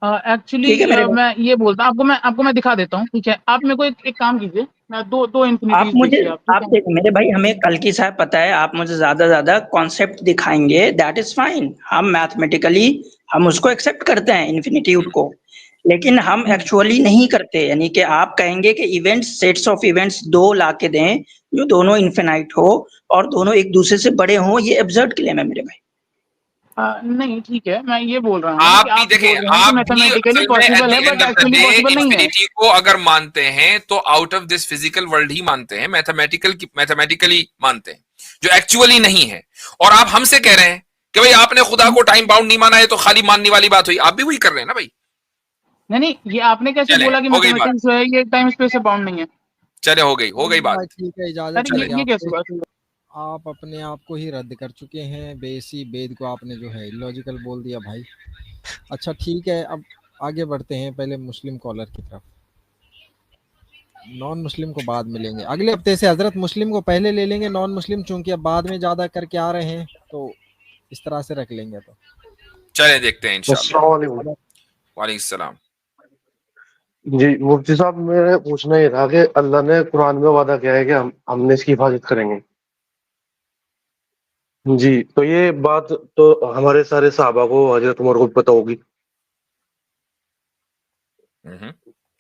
एक्चुअली ठीक है मेरे भाई, मैं ये बोलता हूँ आपको मैं दिखा देता हूँ, ठीक है। आप मेरे को एक काम कीजिए, मैं दो आप इन्फिनिटीज मुझे देखिए आप, ठीक आप है। देखो मेरे भाई, हमें कल की साहब पता है, आप मुझे ज्यादा कॉन्सेप्ट दिखाएंगे, दैट इज फाइन। हम मैथमेटिकली हम उसको एक्सेप्ट करते हैं इन्फिनिट्यूड को, लेकिन हम हम्म, एक्चुअली नहीं करते। यानी कि आप कहेंगे कि इवेंट्स, सेट्स ऑफ इवेंट्स दो ला के दें जो दोनों इन्फिनाइट हो और दोनों एक दूसरे से बड़े हों, ये एब्सर्ड क्लेम है मेरे भाई। नहीं ठीक है, मैं ये बोल रहा हूँ कि आप भी आप बोल देखें, रहे हैं कि आप भी मैथमेटिकली असल में एट पॉसिबल द है end but of the actually day possible नहीं है। इंफिनिटी को अगर मानते हैं तो out of this physical world ही मानते हैं, मैथमेटिकली मानते हैं, जो एक्चुअली नहीं है। और आप हमसे कह रहे हैं कि भाई आपने खुदा को टाइम बाउंड नहीं माना है, तो खाली मानने वाली बात हुई। आप भी वही कर रहे हैं ना भाई। नहीं, ये आपने कैसे चले, बोला कि हो गई बात। मैथमेटिक्स जो है ये टाइम स्पेस से बाउंड नहीं है? चले, हो गई बात। भाई ठीक है, इजाजत अरे चाहिए ये कैसे आपसे। बात हुई? आप अपने आप को ही रद्द कर चुके हैं। बेसी वेद को आपने जो है इलॉजिकल बोल दिया भाई। अच्छा ठीक है, अब आगे बढ़ते हैं। पहले मुस्लिम कॉलर की तरफ, नॉन मुस्लिम को बाद में लेंगे। अगले हफ्ते से हजरत मुस्लिम को पहले ले लेंगे, नॉन मुस्लिम चूंकि अब बाद में ज्यादा करके आ रहे हैं तो इस तरह से रख लेंगे। तो चले देखते हैं इंशाल्लाह। अस्सलाम वालेकुम। वालेकुम सलाम। जी मुफ्ती साहब, मेरे पूछना ये था कि अल्लाह ने कुरान में वादा किया है कि हमने इसकी हिफाजत करेंगे। जी, तो ये बात तो हमारे सारे सहाबा को, हजरत उमर को भी पता होगी।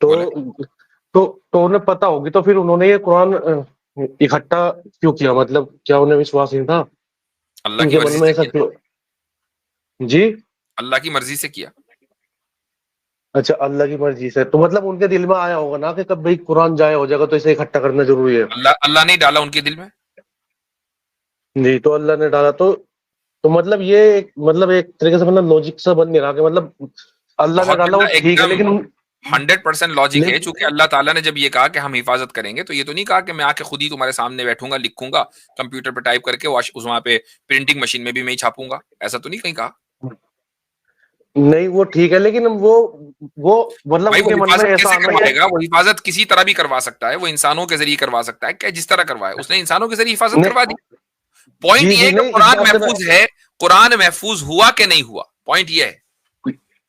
बोले तो उन्हें पता होगी, तो फिर उन्होंने ये कुरान इकट्ठा क्यों किया? मतलब क्या उन्हें विश्वास नहीं था? अल्लाह की उनके मन मर्जी में से ऐसा किया, क्यों? जी, अल्लाह की मर्जी से किया। अच्छा, अल्लाह की मर्जी से। तो मतलब उनके दिल में आया होगा ना कि कब भाई कुरान जाया हो जाएगा, तो इसे इकट्ठा करना जरूरी है। अल्लाह अल्लाह नहीं डाला उनके दिल में। जी, तो अल्लाह ने डाला। तो मतलब ये मतलब एक तरीके से मतलब लॉजिक सा बन नहीं रहा कि मतलब अल्लाह ने बहुत डाला वो बढ़िया, ठीक है, एकदम लेकिन 100% लॉजिक है। लेकिन चूंकि अल्लाह ताला ने जब ये कहा कि हम हिफाजत करेंगे, तो ये तो नहीं कहा कि मैं आके खुद ही तुम्हारे सामने बैठूंगा, लिखूंगा कंप्यूटर पे टाइप करके, उस वहां पे प्रिंटिंग मशीन में भी मैं ही छापूंगा, ऐसा तो नहीं कहीं कहा। नहीं, वो ठीक है, लेकिन वो मतलब भाई वो उनके मन में हिफाजत ऐसा कैसे आना ये। करवाएगा? वो हिफाजत किसी तरह भी करवा सकता है, वो इंसानों के जरिए करवा सकता है, क्या जिस तरह करवाए उसने इंसानों के जरिए हिफाजत करवा दी। नहीं, पॉइंट जी ये जी, है कि नहीं इस कुरान बात से मैं महफूज है, कुरान महफूज हुआ कि नहीं हुआ, पॉइंट ये है।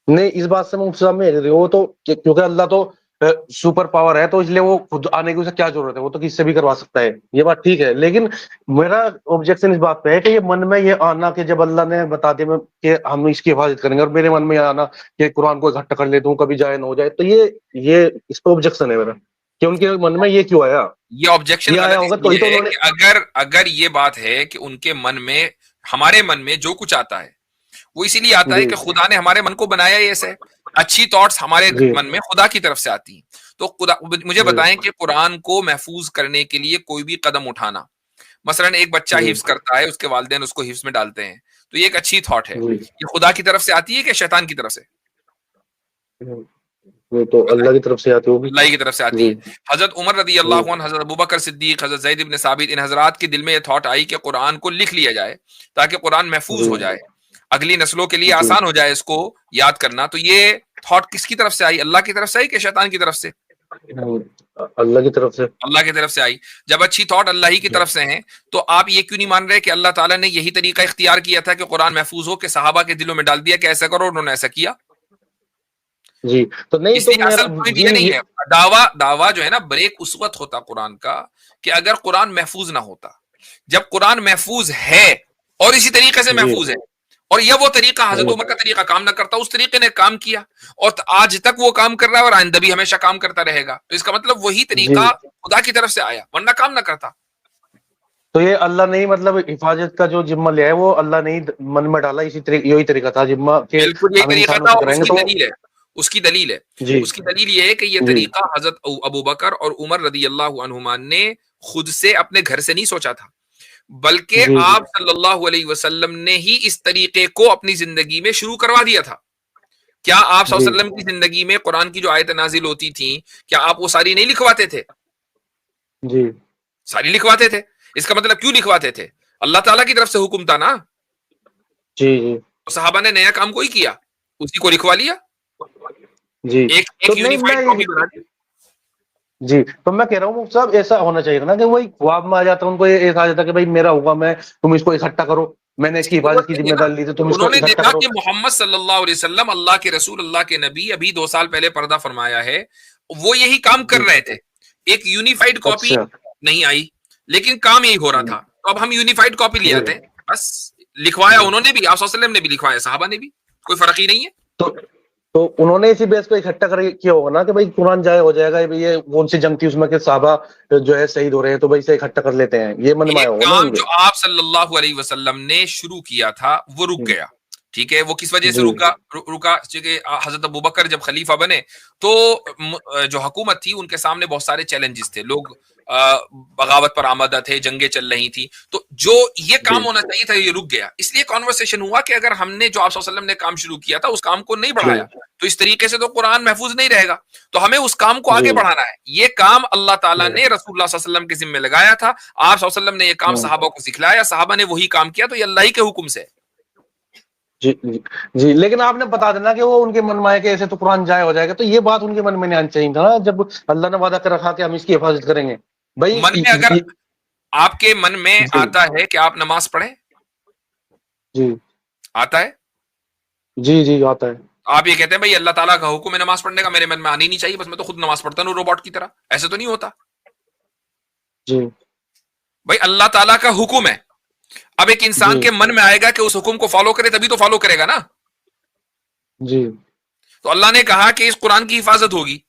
नहीं, इस बात से मैं मुफ्ती साहब में एग्री हूँ। वो तो क्योंकि अल्लाह तो सुपर पावर है, तो इसलिए वो खुद आने की उसे क्या जरूरत है? वो तो किससे भी करवा सकता है, ये बात ठीक है। लेकिन मेरा ऑब्जेक्शन इस बात पे है कि ये मन में ये आना कि जब अल्लाह ने बता दिया कि हम इसकी हिफाजत करेंगे, और मेरे मन में ये आना कि कुरान को इकट्ठा कर लेता हूँ, कभी जाए ना हो जाए, तो ये इस पर ऑब्जेक्शन है मेरा कि उनके मन में ये क्यों आया। ये ऑब्जेक्शन ये आया गलत होगा तो ही तो इसलिए है उन्होंने। कि अगर अगर ये बात है कि उनके मन में, हमारे मन में जो कुछ आता है वो इसीलिए आता है जी कि खुदा ने हमारे मन को बनाया ही ऐसे है। अच्छी थॉट्स हमारे जी मन में खुदा की तरफ से आती हैं। तो खुदा मुझे जी बताएं कि कुरान को महफूज करने के लिए कोई भी कदम उठाना, मसलन एक बच्चा जी हिफ्ज करता है, उसके वालिदैन उसको हिफ्ज में डालते हैं, तो ये एक अच्छी थॉट है। जी, ये खुदा की तरफ से आती है कि शैतान की तरफ से? वो तो बताएं। अल्लाह की तरफ से आती होगी। अल्लाह की तरफ से आती जी है। हजरत उमर रदी जी अल्लाह अन्हु, हजरत अबू बकर सिद्दीक, हजरत ज़ैद इब्न साबित, इन हजरात के दिल में ये थॉट आई कि कुरान को लिख लिया जाए ताकि कुरान महफूज जी हो जाए, अगली नस्लों के लिए जी, आसान हो जाए इसको याद करना। तो ये थॉट किसकी तरफ से आई? अल्लाह की तरफ से आई कि शैतान की तरफ से? अल्लाह की तरफ से। अल्लाह की तरफ से आई। जब अच्छी थॉट अल्लाह ही की तरफ से है, तो आप ये क्यों नहीं मान रहे कि अल्लाह ताला ने यही तरीका इख्तियार किया था कि कुरान महफूज हो, कि सहाबा के दिलों में डाल दिया कि ऐसा करो, उन्होंने ऐसा किया। जी, तो नहीं, तो इसलिए मेरा असल पॉइंट जी ये नहीं ये। है। दावा दावा जो है ना, ब्रेक उस वक्त होता कुरान का कि अगर कुरान महफूज ना होता। जब कुरान महफूज है और इसी तरीके से जी महफूज है, और यह वो तरीका हजरत जी उमर का तरीका काम ना करता, उस तरीके ने काम किया, और आज तक वो काम कर रहा है और आइंदा भी हमेशा काम करता रहेगा, तो इसका मतलब वही जी, तरीका खुदा की तरफ से आया, वरना काम ना करता। तो ये अल्लाह ने ही मतलब हिफाजत का जो जिम्मा लिया है, वो अल्लाह ने ही मन में डाला। इसी तरीके यही तरीका था जिम्मा के बिल्कुल यही हम तरीका इंसानों था, से और कराएंगे उसकी तो। दलील है, उसकी दलील है, जी उसकी दलील ये है कि यह जी तरीका हजरत अबू बकर और उमर रदी अल्लाह अन्हुमा ने खुद से अपने घर से नहीं सोचा था, बल्कि जी जी आप सल्लल्लाहु अलैहि वसल्लम ने ही इस तरीके को अपनी जिंदगी में शुरू करवा दिया था। क्या आप जी सल्लल्लाहु अलैहि वसल्लम की जिंदगी में कुरान की जो आयत नाजिल होती थी, क्या आप वो सारी नहीं लिखवाते थे? जी सारी लिखवाते थे। इसका मतलब क्यों लिखवाते थे? अल्लाह ताला की तरफ से हुक्म था ना। जी जी तो सहाबा ने नया काम कोई किया, उसी को लिखवा लिया, जी, एक तो एक नहीं यूनिफाइड कॉपी बना दी। जी, तो मैं कह रहा हूँ साहब, ऐसा होना चाहिए ना कि वही ख्वाब में आ जाता है, उनको ये आ जाता है कि भाई मेरा होगा, मैं तुम इसको इकट्ठा करो, मैंने इसकी इसकी जरूरत हिफाजत की नहीं है ना। जिम्मेदारी ली, तो तुम इसको उन्होंने इकट्ठा देखा करो। कि मोहम्मद सल्लल्लाहु अलैहि वसल्लम अल्लाह के रसूल, अल्लाह के नबी, अभी 2 साल पहले पर्दा फरमाया है, वो यही काम कर जी, रहे थे। एक यूनिफाइड कॉपी अच्छा। नहीं आई, लेकिन काम यही हो रहा था, तो अब हम यूनिफाइड कॉपी ले जी आते हैं, बस। लिखवाया जी, उन्होंने भी, आप सल्लल्लाहु अलैहि वसल्लम ने भी लिखवाया, साहबा ने भी, कोई फर्क ही नहीं है। तो तो उन्होंने इसी बेस पे इकट्ठा कर किया होगा ना कि भाई कुरान जाए हो जाएगा, ये कौन सी जंग थी उसमें कि साहबा जो है शहीद हो रहे हैं, तो भाई इसे इकट्ठा कर लेते हैं, ये मन में ये आया होगा ना काम उनके। जो आप सल्लल्लाहु अलैहि वसल्लम ने शुरू किया था वो रुक जी गया। ठीक है, वो किस वजह से जी रुका? क्योंकि हजरत अबू बकर जब खलीफा बने, तो जो हुकूमत थी उनके सामने बहुत सारे चैलेंजेस थे, लोग बगावत पर आमादा थे, जंगें चल रही थी, तो जो ये काम जी होना चाहिए था ये रुक गया। इसलिए कॉन्वर्सेशन हुआ कि अगर हमने जो आप सल्लल्लाहु अलैहि वसल्लम ने काम शुरू किया था उस काम को नहीं जी बढ़ाया, तो इस तरीके से तो कुरान महफूज नहीं रहेगा, तो हमें उस काम को जी आगे बढ़ाना है। ये काम अल्लाह ताला जी ने रसूलुल्लाह सल्लल्लाहु अलैहि वसल्लम के जिम्मे लगाया था, आप सल्लल्लाहु अलैहि वसल्लम ने ये काम सहाबा को सिखलाया, सहाबा ने वही काम किया, तो ये अल्लाह ही के हुक्म से है। जी जी जी, लेकिन आपने बता देना कि वो उनके मन में आया कि ऐसे तो कुरान जाए हो जाएगा, तो ये बात उनके मन में नहीं आनी चाहिए था ना, जब अल्लाह ने वादा कर रखा कि हम इसकी हिफाजत करेंगे भाई। मन में अगर आपके मन में जी आता है कि आप नमाज पढ़ें, जी आता है, जी जी, आता है। आप ये कहते हैं भाई अल्लाह ताला का हुक्म है नमाज पढ़ने का, मेरे मन में आनी नहीं चाहिए, बस मैं तो खुद नमाज पढ़ता हूँ रोबोट की तरह, ऐसे तो नहीं होता। जी भाई अल्लाह ताला का हुक्म है, अब एक इंसान जी के मन में आएगा कि उस हुक्म को फॉलो करे, तभी तो फॉलो करेगा ना। जी तो अल्लाह ने कहा कि इस कुरान की हिफाजत होगी,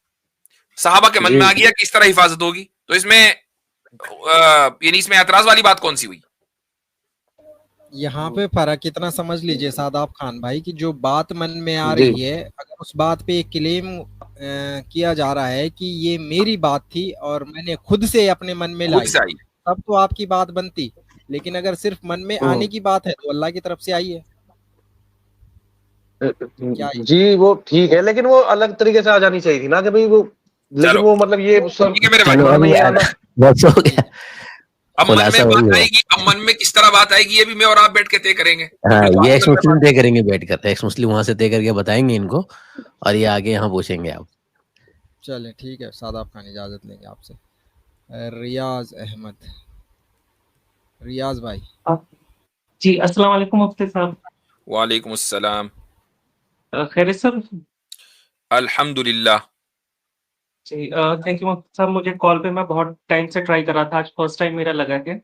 सहाबा के मन जी में आ गया कि इस तरह हिफाजत होगी, तो इसमें यानी इसमें एतराज वाली बात कौन सी हुई? यहाँ पे फर्क इतना समझ लीजिए सादाब खान भाई कि जो बात मन में आ जी रही है, अगर उस बात पे क्लेम किया जा रहा है कि ये मेरी बात थी और मैंने खुद से अपने मन में खुद लाई, से आई। तब तो आपकी बात बनती। लेकिन अगर सिर्फ मन में आने की बात है तो अल्लाह की तरफ से आई है। क्या जी वो ठीक है, लेकिन वो अलग तरीके से आ जानी चाहिए थी ना कि भाई वो, लेकिन चलो वो मतलब ये सब ठीक है मेरे भाई, चलो मन में अभी ये आना। बस हो गया, अब मन खुलासा में वही बात हुआ। आएगी, अब मन में किस तरह बात आएगी ये भी मैं और आप बैठ के तय करेंगे। हाँ, ये तो ये आप एक्स कर मुस्लिम तय करेंगे बैठ कर, एक्स मुस्लिम वहां से तय करके बताएंगे इनको, और ये आगे यहाँ पूछेंगे आप। चले ठीक है, सादाब खान इजाजत लेंगे आपसे। रियाज अहमद, रियाज भाई। जी अस्सलाम वालेकुम मुफ्ती साहब। वालेकुम अस्सलाम। खैरियत सर? अल्हम्दुलिल्लाह। जी थैंक यू मुफ्ती साहब। मुझे कॉल पे मैं बहुत टाइम से ट्राई कर रहा था, आज फर्स्ट टाइम मेरा लगा है।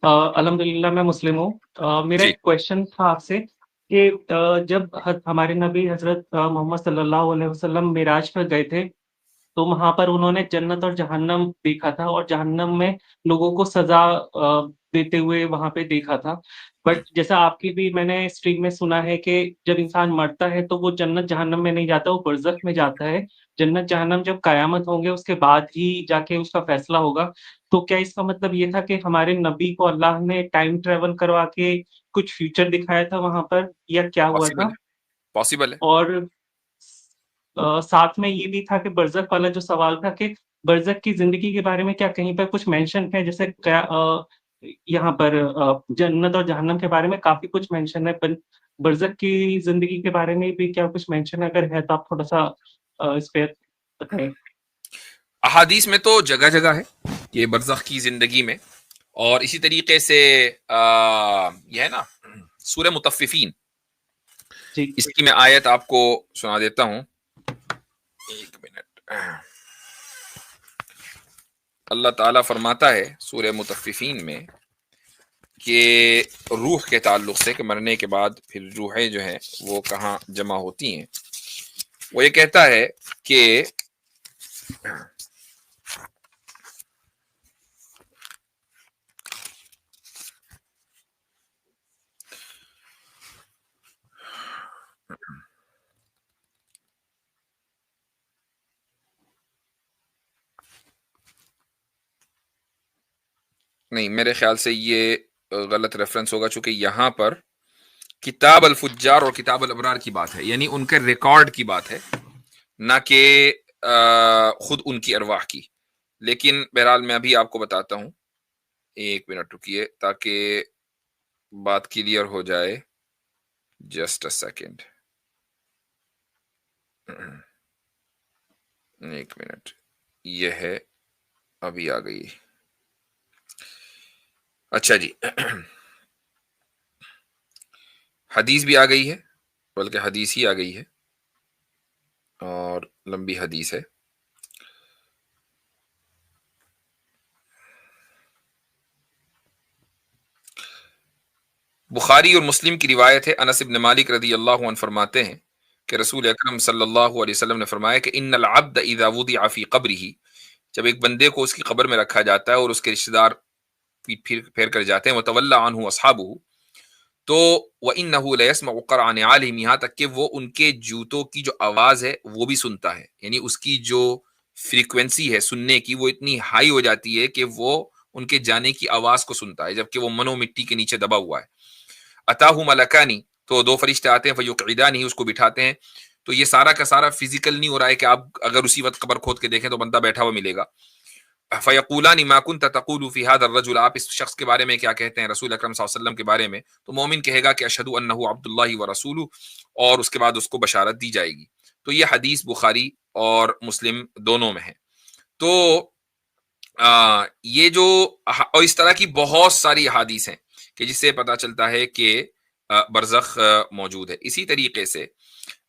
अल्हम्दुलिल्लाह मैं मुस्लिम हूँ। मेरा जी एक क्वेश्चन था आपसे कि जब हमारे नबी हजरत मोहम्मद सल्लल्लाहु अलैहि वसल्लम मिराज पर गए थे, तो वहां पर उन्होंने जन्नत और जहन्नम देखा था और जहन्नम में लोगों को सजा देते हुए वहां पे देखा था। बट जैसा आपकी भी मैंने स्ट्रीम में सुना है कि जब इंसान मरता है तो वो जन्नत जहन्नम में नहीं जाता, वो बरज़ख में जाता है। जन्नत जहन्नम जब कयामत होंगे उसके बाद ही जाके उसका फैसला होगा। तो क्या इसका मतलब ये था कि हमारे नबी को अल्लाह ने टाइम ट्रेवल करवा के कुछ फ्यूचर दिखाया था वहां पर, या क्या हुआ पॉसिबल था? है, पॉसिबल है। और साथ में ये भी था कि बरज़ख वाला जो सवाल था कि बरज़ख की ज़िंदगी के बारे में क्या कहीं पर कुछ मेंशन है? जैसे क्या यहाँ पर जन्नत और जहन्नम के बारे में काफ़ी कुछ मेंशन है, पर बरज़ख की ज़िंदगी के बारे में भी क्या कुछ मेंशन है? अगर है तो आप थोड़ा-सा इस पे बताएँ। अहादीस में तो जगह जगह है ये बरज़ख की जिंदगी में, और इसी तरीके से यह है ना सूरह मुतफ़्फ़िफ़ीन, जी। इसकी मैं आयत आपको सुना देता हूं, एक मिनट। अल्लाह ताला फरमाता है सूरह मुतफ़्फ़िफ़ीन में कि रूह के ताल्लुक से कि मरने के बाद फिर रूहें जो हैं वो कहाँ जमा होती हैं। वो ये कहता है कि नहीं, मेरे ख्याल से ये गलत रेफरेंस होगा, चूंकि यहाँ पर किताब अल फुज्जार और किताब अल अबरार की बात है, यानी उनके रिकॉर्ड की बात है, ना कि खुद उनकी अरवाह की। लेकिन बहरहाल मैं अभी आपको बताता हूँ, एक मिनट रुकिए ताकि बात क्लियर हो जाए। जस्ट अ सेकेंड, एक मिनट, ये है, अभी आ गई। अच्छा जी, हदीस भी आ गई है, बल्कि हदीस ही आ गई है और लंबी हदीस है। बुखारी और मुस्लिम की रिवायत है, अनस इब्न मालिक रज़ी अल्लाहु अन्हु फरमाते हैं कि रसूल अकरम सल्लल्लाहु अलैहि वसल्लम ने फरमाया कि इन्नल अब्द इज़ा वुदिअ फी क़ब्रिही, जब एक बंदे को उसकी कब्र में रखा जाता है और उसके रिश्तेदार पीठ फेर कर जाते हैं, वतवल्ला अन्हु अस्हाबुहु, तो व इन्नहु लयस्मअ क़रअ निआलिहिम, यहाँ तक कि वो उनके जूतों की जो आवाज़ है वो भी सुनता है, यानी उसकी जो फ्रीक्वेंसी है सुनने की वो इतनी हाई हो जाती है कि वो उनके जाने की आवाज़ को सुनता है, जबकि वो मनो मिट्टी के नीचे दबा हुआ है। अताहु मलकानी, तो दो फरिश्ते आते हैं, फयुक़इदानिही, उसको बिठाते हैं। तो ये सारा का सारा फिजिकल नहीं हो रहा है कि आप अगर उसी वक्त कब्र खोद के देखें तो बंदा बैठा हुआ मिलेगा। फ़यक़ूलानि मा कुन्त तक़ूलु फ़ी हाज़ा अर्रजुल, आप इस शख्स के बारे में क्या कहते हैं, रसूल अकरम सल्लल्लाहु अलैहि वसल्लम के बारे में? तो मोमिन कहेगा कि अशहदु अन्नहु अब्दुल्लाहि व रसूलुहु, और उसके बाद उसको बशारत दी जाएगी। तो ये हदीस बुखारी और मुस्लिम दोनों में है। तो ये जो और इस तरह की बहुत सारी हदीस हैं कि जिससे पता चलता है कि बरज़ख मौजूद है। इसी तरीके से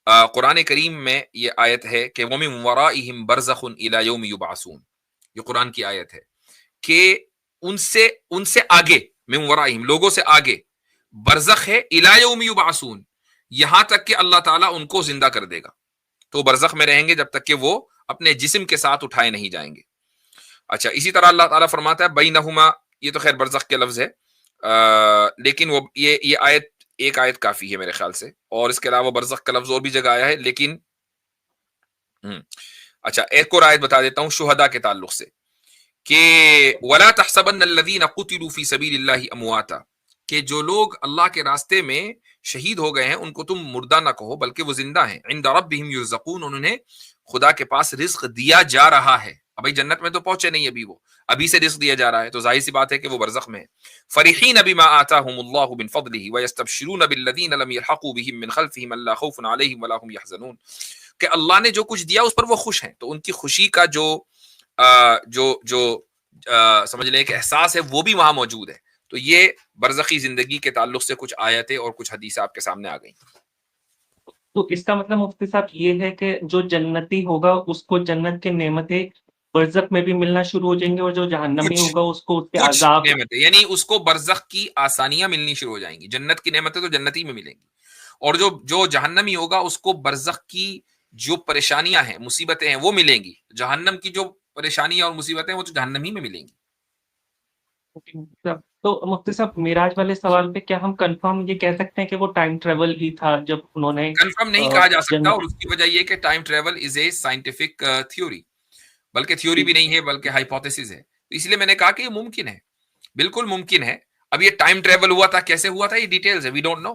कुरान करीम में ये आयत है कि वमिन वराइहिम बरज़खुन इला यौमि युबअसून, ये कुरान की आयत है कि उनसे आगे मिन वराइहिम, लोगों से आगे, बरज़ख है इला यौम युबअसून, यहां तक कि अल्लाह ताला उनको जिंदा कर देगा। तो बरज़ख में रहेंगे जब तक कि वो अपने जिस्म के साथ उठाए नहीं जाएंगे। अच्छा, इसी तरह अल्लाह ताला फरमाता है बैनहुमा, ये तो खैर बरज़ख के लफ्ज है, लेकिन वो ये आयत, एक आयत काफी है मेरे ख्याल से, और इसके अलावा बरज़ख का लफ्ज और भी जगह आया है, लेकिन अच्छा एक और आयत बता देता हूं शुहदा के ताल्लुक से कि वला तहसबन्नल्लज़ीना क़ुतिलू फ़ी सबीलिल्लाहि अमवाता, कि जो लोग अल्लाह के रास्ते में शहीद हो गए हैं उनको तुम मुर्दा ना कहो बल्कि वो जिंदा हैं। इंद रब्बिहिम युर्ज़क़ून, उन्हें खुदा के पास रिज़्क़ दिया जा रहा है। अभी जन्नत में तो पहुंचे नहीं, अभी वो अभी से रिज़्क़ दिया जा रहा है, तो जाहिर सी बात है कि वो बरज़ख में है। फरिहीन बिमा आताहुमुल्लाहु मिन फ़ज़लिही व यस्तबशिरून बिल्लज़ीना लम यल्हक़ू बिहिम मिन ख़ल्फ़िहिम अल्ला ख़ौफ़ुन अलैहिम वला हुम यहज़नून, कि अल्लाह ने जो कुछ दिया उस पर वो खुश हैं, तो उनकी खुशी का जो समझ लें कि एहसास है वो भी वहां मौजूद है। तो ये बरज़खी जिंदगी के ताल्लुक से कुछ आयतें और कुछ हदीसें आपके सामने आ गई। तो इसका मतलब मुफ्ती साहब ये है कि जो जन्नती होगा उसको जन्नत के नेमतें बरज़ख में भी मिलना शुरू हो जाएंगे, और जो जहन्नमी होगा उसको उसके कुछ अज़ाब, नेमतें, यानी उसको बरज़ख की आसानियां मिलनी शुरू हो जाएंगी। जन्नत की नेमतें तो जन्नती में मिलेंगी, और जो जहन्नमी होगा उसको बरज़ख की जो परेशानियां हैं, मुसीबतें हैं, वो मिलेंगी। जहन्नम की जो परेशानियां और मुसीबतें वो तो जहन्नमी में मिलेंगी। तो मुफ्ती साहब मेराज वाले सवाल पे क्या हम कंफर्म ये कह सकते हैं कि वो टाइम ट्रेवल ही था जब उन्होंने कंफर्म नहीं कहा जा सकता, जन्नत, और उसकी वजह ये कि time travel is a scientific theory, बल्कि थ्योरी भी नहीं है बल्कि हाइपोथेसिस है। तो इसलिए मैंने कहा कि ये मुमकिन है, बिल्कुल मुमकिन है। अब ये टाइम ट्रेवल हुआ था, कैसे हुआ था, ये डिटेल्स है, वी डोंट नो।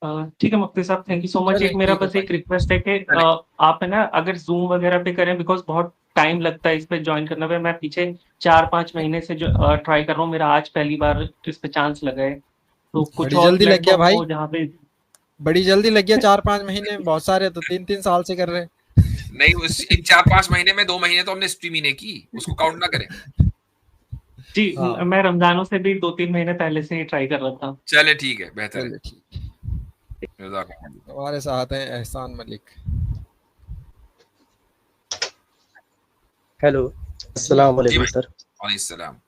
ठीक है मुफ्ती साहब, थैंक यू सो मच। चलिए, एक मेरा ठीक है बस एक भाई। रिक्वेस्ट है कि आप है ना अगर जूम वगैरह पे करें, बिकॉज बहुत टाइम लगता है इस पे ज्वाइन करने पे। मैं पीछे 4-5 महीने से जो ट्राई कर रहा हूँ, मेरा आज पहली बार इस पे चांस लगा है। तो कुछ बड़ी और जल्दी लग गया प्लेटफॉर्म भाई, हो जहाँ पे बड़ी जल्दी लग गया। 4-5 महीने बहुत सारे, तो 3-3 साल से कर रहे हैं। नहीं, इन 4-5 महीने में 2 महीने तो हमने स्ट्रीम ही नहीं की, उसको काउंट ना करें। जी, हाँ। मैं रमजानों से भी 2-3 महीने पहले से ही ट्राई कर रहा था। चले ठीक है, बेहतर है। चलिए ठीक, जज़ाकल्लाह। हमारे साथ हैं एहसान मलिक। हेलो, अस्सलाम वालेकुम सर। वालेकुम सलाम।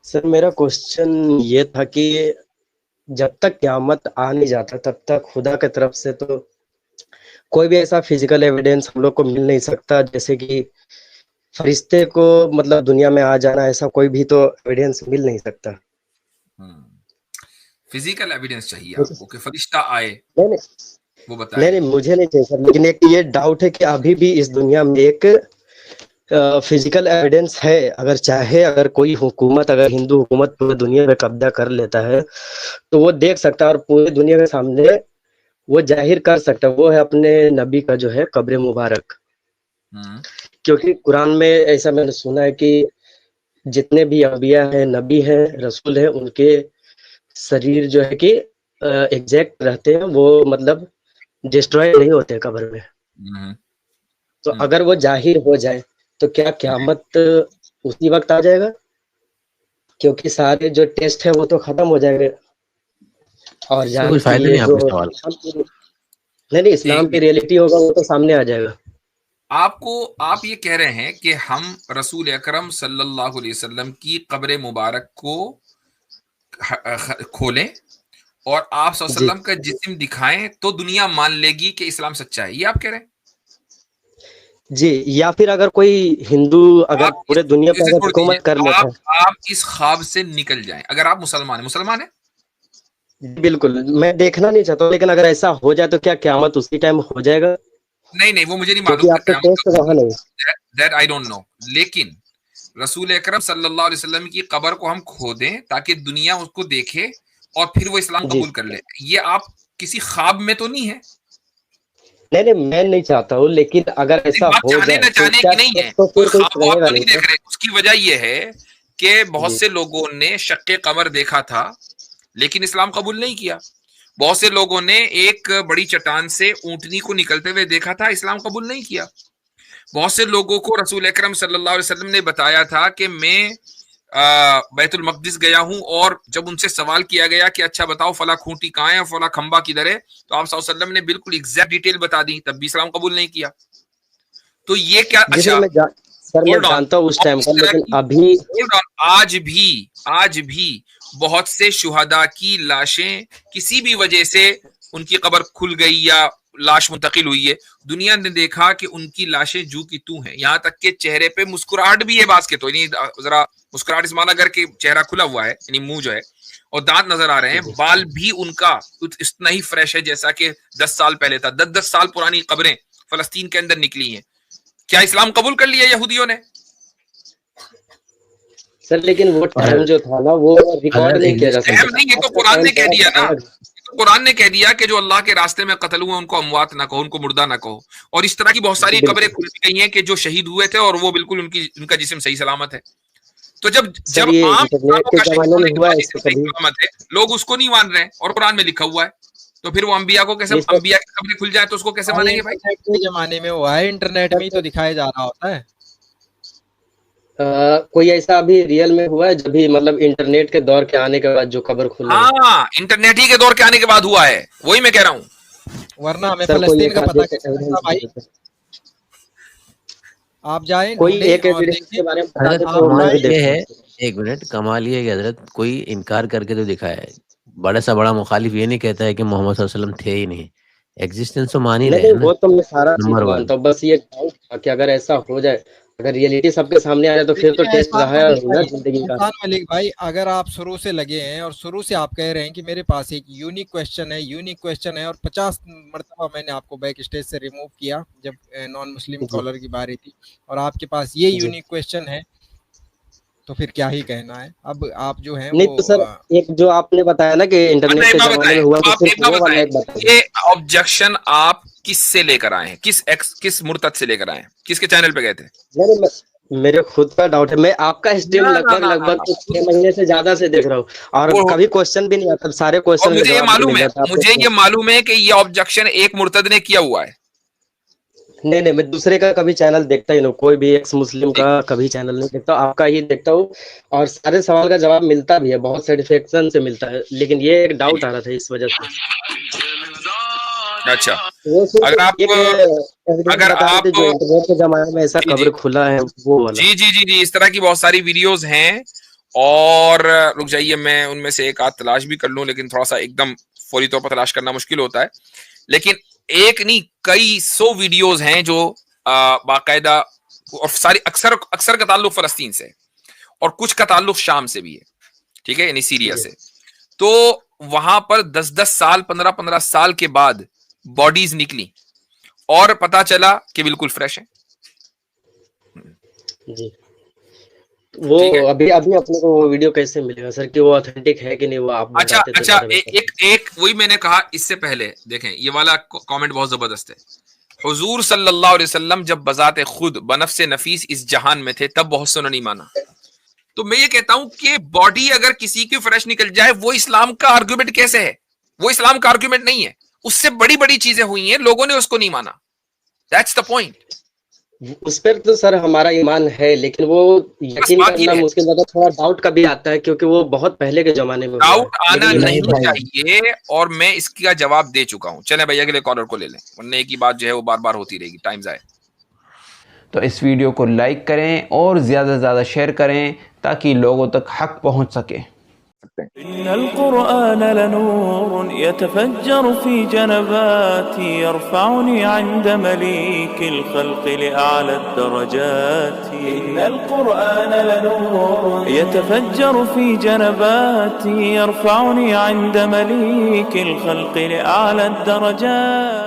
सर मेरा क्वेश्चन ये था कि जब तक क़यामत आ नहीं जाता तब तक खुदा की तरफ से तो कोई भी ऐसा फिजिकल एविडेंस हम लोग को मिल नहीं सकता, जैसे कि फरिश्ते को मतलब दुनिया में आ जाना, ऐसा कोई भी तो एविडेंस मिल नहीं सकता। फिजिकल एविडेंस चाहिए आपको कि फरिश्ता आए, नहीं वो बताए। नहीं, मुझे नहीं चाहिए सर, लेकिन एक ये डाउट है कि अभी भी इस दुनिया में एक फिजिकल एविडेंस है। अगर चाहे, अगर कोई हुकूमत, अगर हिंदू हुकूमत पूरी दुनिया में कब्जा कर लेता है तो वो देख सकता है और पूरी दुनिया के सामने वो जाहिर कर सकता है, वो है अपने नबी का जो है कब्र मुबारक। क्योंकि कुरान में ऐसा मैंने सुना है कि जितने भी अंबिया हैं, नबी हैं, रसूल हैं, उनके शरीर जो है कि एग्जैक्ट रहते हैं, वो मतलब डिस्ट्रॉय नहीं होते कब्र में। तो अगर वो जाहिर हो जाए तो क्या क़यामत उसी वक्त आ जाएगा? क्योंकि सारे जो टेस्ट है वो तो खत्म हो जाएंगे, और कोई फायदा नहीं आपके सवाल। नहीं, इस्लाम की रियलिटी होगा वो तो सामने आ जाएगा। आप ये कह रहे हैं कि हम रसूल अकरम सल्लल्लाहु अलैहि वसल्लम की कब्र मुबारक को खोलें और आप सल्लल्लाहु अलैहि वसल्लम का जिस्म दिखाएं तो दुनिया मान लेगी कि इस्लाम सच्चा है, ये आप कह रहे हैं? जी, या फिर अगर कोई हिंदू अगर पूरे दुनिया पर अगर हुकूमत कर लेता है, आप इस ख्वाब से निकल जाएं। अगर आप मुसलमान है, बिल्कुल मैं देखना नहीं चाहता, लेकिन अगर ऐसा हो जाए तो क्या क़यामत उसी टाइम हो जाएगा? नहीं, वो मुझे नहीं क्योंकि मालूम, आपका टेस्ट वहाँ नहीं, दैट आई डोंट नो। लेकिन रसूल अकरम सल्लल्लाहु अलैहि वसल्लम की कब्र को हम खोदें ताकि दुनिया उसको देखे और फिर वो इस्लाम कबूल कर ले, ये आप किसी ख्वाब में तो नहीं है? नहीं, मैं नहीं चाहता हूँ, लेकिन अगर ऐसा हो जाए न चाहने तो की नहीं है, तो कोई फिर ख्वाब आप तो नहीं तो देख रहे। उसकी वजह ये है कि बहुत से लोगों ने शक्के कमर देखा था लेकिन इस्लाम कबूल नहीं किया। बहुत से लोगों ने एक बड़ी चट्टान से ऊंटनी को निकलते हुए देखा था, इस्लाम कबूल नहीं किया। बहुत से लोगों को रसूल अकरम सल्लल्लाहु अलैहि वसल्लम ने बताया था कि मैं बैतुल मक़दिस गया हूं, और जब उनसे सवाल किया गया कि अच्छा बताओ फला खूंटी कहाँ है, फला खंबा किधर है, तो आप सल्लल्लाहु अलैहि वसल्लम ने बिल्कुल एग्जैक्ट डिटेल बता दी, तब भी इस्लाम कबूल नहीं किया। तो ये क्या, अच्छा सर मैं Hold on. जानता हूँ उस टाइम का, इस तरह लेकिन की- अभी Hold on. आज भी बहुत से शुहदा की लाशें किसी भी वजह से उनकी कब्र खुल गई या लाश मुंतकिल हुई है, दुनिया ने देखा कि उनकी लाशें जू की तू हैं, यहाँ तक के चेहरे पे मुस्कुराहट भी है बास के, तो यानी जरा मुस्कुराहट इस माना अगर कि चेहरा खुला हुआ है यानी मुंह जो है और दांत नजर आ रहे हैं, बाल भी उनका इतना ही फ्रेश है जैसा कि 10 साल पहले था। 10 साल पुरानी कब्रें फलस्तीन के अंदर निकली हैं। क्या इस्लाम कबूल कर लिया यहूदियों ने? सर लेकिन वो टाइम जो था ना वो रिकॉर्ड नहीं किया जा सकता। नहीं, ये तो कुरान ने कह दिया ना, तो कुरान ने कह दिया कि जो अल्लाह के रास्ते में कत्ल हुए उनको अमवात ना कहो, उनको मुर्दा ना कहो। और इस तरह की बहुत सारी खबरें खुल गई हैं कि जो शहीद हुए थे और वो बिल्कुल उनका जिस्म सही सलामत है। तो जब आम इंसानों का शहीद होने के बाद जिस्म सही सलामत है, लोग उसको नहीं मान रहे हैं और कुरान में लिखा हुआ है, तो फिर वो अंबिया को कैसे, अंबिया की खबरें खुल जाए तो उसको कैसे मानेंगे भाई? इंटरनेट के जमाने में हुआ है, इंटरनेट में ही तो दिखाया जा रहा होता है। कोई ऐसा अभी रियल में हुआ है जब भी मतलब इंटरनेट के दौर के आने के बाद जो खबर खुली? हाँ, इंटरनेट ही के दौर के आने के बाद हुआ है, वही मैं कह रहा हूँ। वरना हमें फलस्तीन का पता कैसे चलता भाई? आप जाए कोई एक एविडेंस के बारे में बता दे तो मैं भी ये है, देखूं। एक मिनट, कमाल ये है कि हजरत कोई इनकार करके तो दिखाया है। बड़ा सा बड़ा मुखालिफ ये नहीं कहता है कि मोहम्मद सल्लल्लाहु अलैहि वसल्लम थे ही नहीं, एग्जिस्टेंस तो मान ही रहे नहीं हैं ना। वो तो मैं सारा चीज नंबर 1 मानता हूँ, बस ये डाउट था कि अगर ऐसा हो जाए, अगर रियलिटी सबके सामने आ जाए तो फिर तो टेस्ट रहा है ना जिंदगी का। एहसान मलिक भाई, अगर आप शुरू से लगे हैं और शुरू से आप कह रहे हैं कि मेरे पास एक यूनिक क्वेश्चन है और 50 मरतबा मैंने आपको बैक स्टेज से रिमूव किया जब नॉन मुस्लिम कॉलर की बारी थी, और आपके पास ये यूनिक क्वेश्चन है, तो फिर क्या ही कहना है। अब आप जो है नहीं तो सर एक जो आपने बताया ना कि इंटरनेट के जमाने में हुआ, तो सिर्फ वो वाला एक बताइए। ये ऑब्जेक्शन आप किससे लेकर आए हैं? किस मुर्तद से लेकर आए हैं? किसके चैनल पे गए थे? मेरे खुद का डाउट है। मैं आपका स्ट्रीम लगभग 6 महीने से ज्यादा से देख रहा हूँ और कभी क्वेश्चन भी नहीं आता, सारे क्वेश्चन मुझे ये मालूम है कि ये ऑब्जेक्शन एक मुर्तद ने किया हुआ है। नहीं, मैं दूसरे का कभी चैनल देखता ही नहीं, कोई भी एक्स मुस्लिम का कभी चैनल नहीं देखता, आपका ही देखता हूँ और सारे सवाल का जवाब मिलता भी है, बहुत सेटिस्फेक्शन से मिलता है। लेकिन ये एक डाउट आ रहा था इस वजह से। अच्छा, अगर आप जो इंटरनेट के जमाने में ऐसा खबर खुला है वो वाला। जी, इस तरह की बहुत सारी वीडियोस हैं और रुक जाइए मैं उनमें से एक आध तलाश भी कर लूं, लेकिन थोड़ा सा एकदम फौरी तौर पर तलाश करना मुश्किल होता है। लेकिन एक नहीं कई 100 वीडियोस हैं जो बाकायदा, और सारी अक्सर का ताल्लुक फलस्तीन से और कुछ का ताल्लुक शाम से भी है, ठीक है, यानी सीरिया से। तो वहां पर 10-10 साल 15-15 साल के बाद बॉडीज निकली और पता चला कि बिल्कुल फ्रेश है। जी, वो अभी अपने को वो वीडियो कैसे मिलेगा सर कि वो ऑथेंटिक है कि नहीं, वो आप बताते तो अच्छा, एक वही मैंने कहा इससे पहले, देखें ये वाला कमेंट बहुत जबरदस्त है। हुजूर सल्लल्लाहु अलैहि वसल्लम जब बजाते खुद बनफ्से नफीस इस जहान में थे तब बहुत सुना नहीं माना। तो मैं ये कहता हूं कि बॉडी अगर किसी की फ्रेश निकल जाए वो इस्लाम का आर्गुमेंट कैसे है? वो इस्लाम का आर्गुमेंट नहीं है, उससे बड़ी बड़ी चीजें हुई हैं, लोगों ने उसको नहीं माना। That's the point. उस पर तो सर हमारा ईमान है, लेकिन वो यकीन करना मुश्किल होता है, थोड़ा डाउट का भी आता है क्योंकि वो बहुत पहले के जमाने में डाउट आना नहीं चाहिए और मैं इसका जवाब दे चुका हूं। चले भैया अगले कॉलर को ले लें, वरना एक ही बात जो है वो बार बार होती रहेगी, टाइम जाए। तो इस वीडियो को लाइक करें और ज़्यादा से ज़्यादा शेयर करें ताकि लोगों तक हक पहुंच सके। इन्नल कुरआन लनूर यतफज्जर फी जनबाती यरफउनी इंद मलीकिल खल्क़ि लिअअला दरजाती। इन्नल कुरआन लनूर यतफज्जर फी जनबाती यरफउनी इंद मलीकिल खल्क़ि लिअअला दरजाती।